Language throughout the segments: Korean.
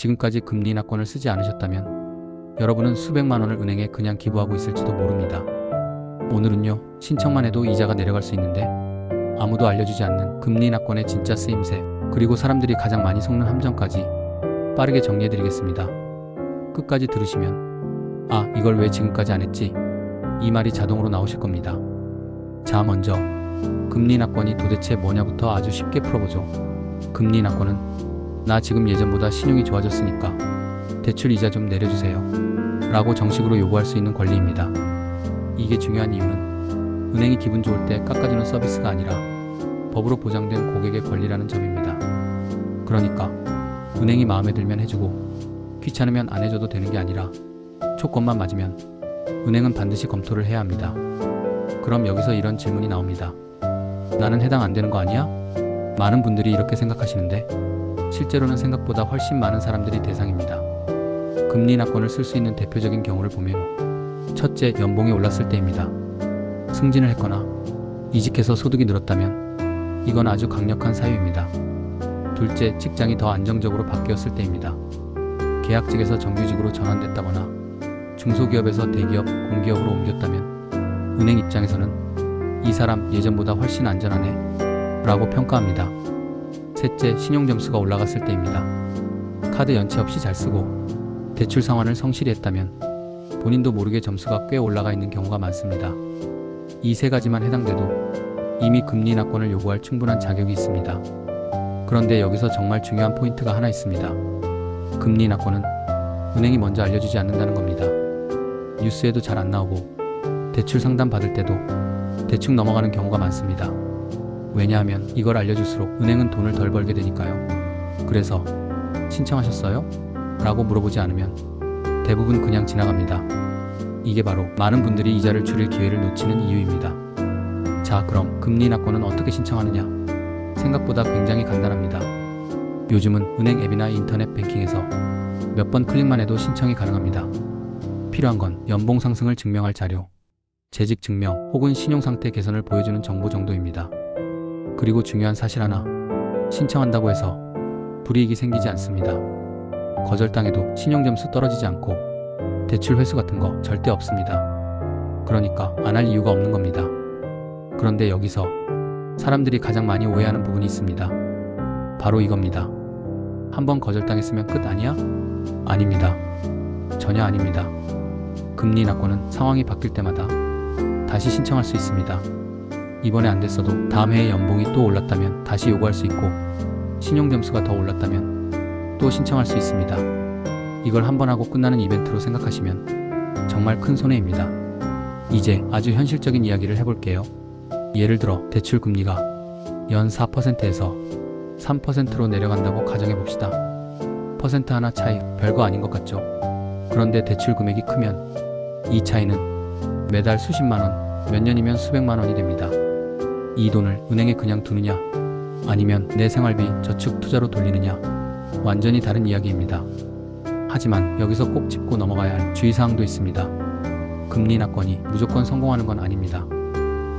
지금까지 금리 인하권을 쓰지 않으셨다면 여러분은 수백만 원을 은행에 그냥 기부하고 있을지도 모릅니다. 오늘은요, 신청만 해도 이자가 내려갈 수 있는데 아무도 알려주지 않는 금리 인하권의 진짜 쓰임새, 그리고 사람들이 가장 많이 속는 함정까지 빠르게 정리해드리겠습니다. 끝까지 들으시면 아, 이걸 왜 지금까지 안 했지? 이 말이 자동으로 나오실 겁니다. 자, 먼저 금리 인하권이 도대체 뭐냐부터 아주 쉽게 풀어보죠. 금리 인하권은 나 지금 예전보다 신용이 좋아졌으니까 대출 이자 좀 내려주세요 라고 정식으로 요구할 수 있는 권리입니다. 이게 중요한 이유는 은행이 기분 좋을 때 깎아주는 서비스가 아니라 법으로 보장된 고객의 권리라는 점입니다. 그러니까 은행이 마음에 들면 해주고 귀찮으면 안 해줘도 되는 게 아니라 조건만 맞으면 은행은 반드시 검토를 해야 합니다. 그럼 여기서 이런 질문이 나옵니다. 나는 해당 안 되는 거 아니야? 많은 분들이 이렇게 생각하시는데 실제로는 생각보다 훨씬 많은 사람들이 대상입니다. 금리 인하권을 쓸 수 있는 대표적인 경우를 보면 첫째, 연봉이 올랐을 때입니다. 승진을 했거나 이직해서 소득이 늘었다면 이건 아주 강력한 사유입니다. 둘째, 직장이 더 안정적으로 바뀌었을 때입니다. 계약직에서 정규직으로 전환됐다거나 중소기업에서 대기업, 공기업으로 옮겼다면 은행 입장에서는 이 사람 예전보다 훨씬 안전하네 라고 평가합니다. 셋째, 신용점수가 올라갔을 때입니다. 카드 연체 없이 잘 쓰고 대출 상환을 성실히 했다면 본인도 모르게 점수가 꽤 올라가 있는 경우가 많습니다. 이 세 가지만 해당돼도 이미 금리 인하권을 요구할 충분한 자격이 있습니다. 그런데 여기서 정말 중요한 포인트가 하나 있습니다. 금리 인하권은 은행이 먼저 알려주지 않는다는 겁니다. 뉴스에도 잘 안 나오고 대출 상담 받을 때도 대충 넘어가는 경우가 많습니다. 왜냐하면 이걸 알려줄수록 은행은 돈을 덜 벌게 되니까요. 그래서 신청하셨어요? 라고 물어보지 않으면 대부분 그냥 지나갑니다. 이게 바로 많은 분들이 이자를 줄일 기회를 놓치는 이유입니다. 자, 그럼 금리 인하권은 어떻게 신청하느냐? 생각보다 굉장히 간단합니다. 요즘은 은행 앱이나 인터넷 뱅킹에서 몇 번 클릭만 해도 신청이 가능합니다. 필요한 건 연봉 상승을 증명할 자료, 재직 증명 혹은 신용상태 개선을 보여주는 정보 정도입니다. 그리고 중요한 사실 하나, 신청한다고 해서 불이익이 생기지 않습니다. 거절당해도 신용점수 떨어지지 않고 대출 회수 같은 거 절대 없습니다. 그러니까 안 할 이유가 없는 겁니다. 그런데 여기서 사람들이 가장 많이 오해하는 부분이 있습니다. 바로 이겁니다. 한번 거절당했으면 끝 아니야? 아닙니다. 전혀 아닙니다. 금리 인하권은 상황이 바뀔 때마다 다시 신청할 수 있습니다. 이번에 안 됐어도 다음 해에 연봉이 또 올랐다면 다시 요구할 수 있고 신용점수가 더 올랐다면 또 신청할 수 있습니다. 이걸 한 번 하고 끝나는 이벤트로 생각하시면 정말 큰 손해입니다. 이제 아주 현실적인 이야기를 해볼게요. 예를 들어 대출 금리가 연 4%에서 3%로 내려간다고 가정해봅시다. 퍼센트 하나 차이 별거 아닌 것 같죠? 그런데 대출 금액이 크면 이 차이는 매달 수십만 원, 몇 년이면 수백만 원이 됩니다. 이 돈을 은행에 그냥 두느냐 아니면 내 생활비, 저축, 투자로 돌리느냐 완전히 다른 이야기입니다. 하지만 여기서 꼭 짚고 넘어가야 할 주의사항도 있습니다. 금리 인하권이 무조건 성공하는 건 아닙니다.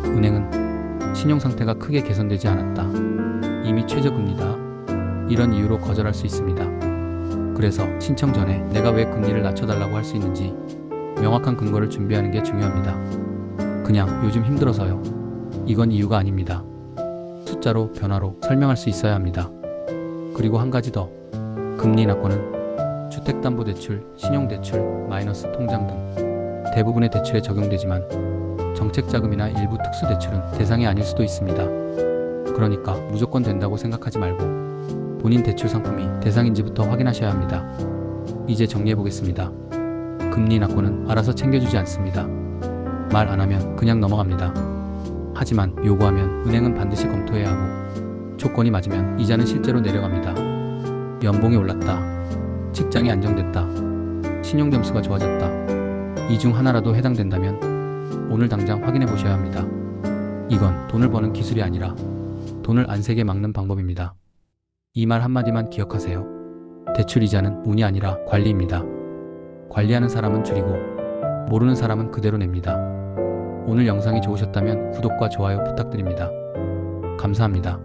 은행은 신용상태가 크게 개선되지 않았다, 이미 최저금리다, 이런 이유로 거절할 수 있습니다. 그래서 신청 전에 내가 왜 금리를 낮춰달라고 할 수 있는지 명확한 근거를 준비하는 게 중요합니다. 그냥 요즘 힘들어서요, 이건 이유가 아닙니다. 숫자로, 변화로 설명할 수 있어야 합니다. 그리고 한 가지 더, 금리 인하권은 주택담보대출, 신용대출, 마이너스 통장 등 대부분의 대출에 적용되지만 정책자금이나 일부 특수대출은 대상이 아닐 수도 있습니다. 그러니까 무조건 된다고 생각하지 말고 본인 대출 상품이 대상인지부터 확인하셔야 합니다. 이제 정리해보겠습니다. 금리 인하권은 알아서 챙겨주지 않습니다. 말 안 하면 그냥 넘어갑니다. 하지만 요구하면 은행은 반드시 검토해야 하고 조건이 맞으면 이자는 실제로 내려갑니다. 연봉이 올랐다, 직장이 안정됐다, 신용점수가 좋아졌다, 이 중 하나라도 해당된다면 오늘 당장 확인해 보셔야 합니다. 이건 돈을 버는 기술이 아니라 돈을 안 새게 막는 방법입니다. 이 말 한마디만 기억하세요. 대출 이자는 운이 아니라 관리입니다. 관리하는 사람은 줄이고 모르는 사람은 그대로 냅니다. 오늘 영상이 좋으셨다면 구독과 좋아요 부탁드립니다. 감사합니다.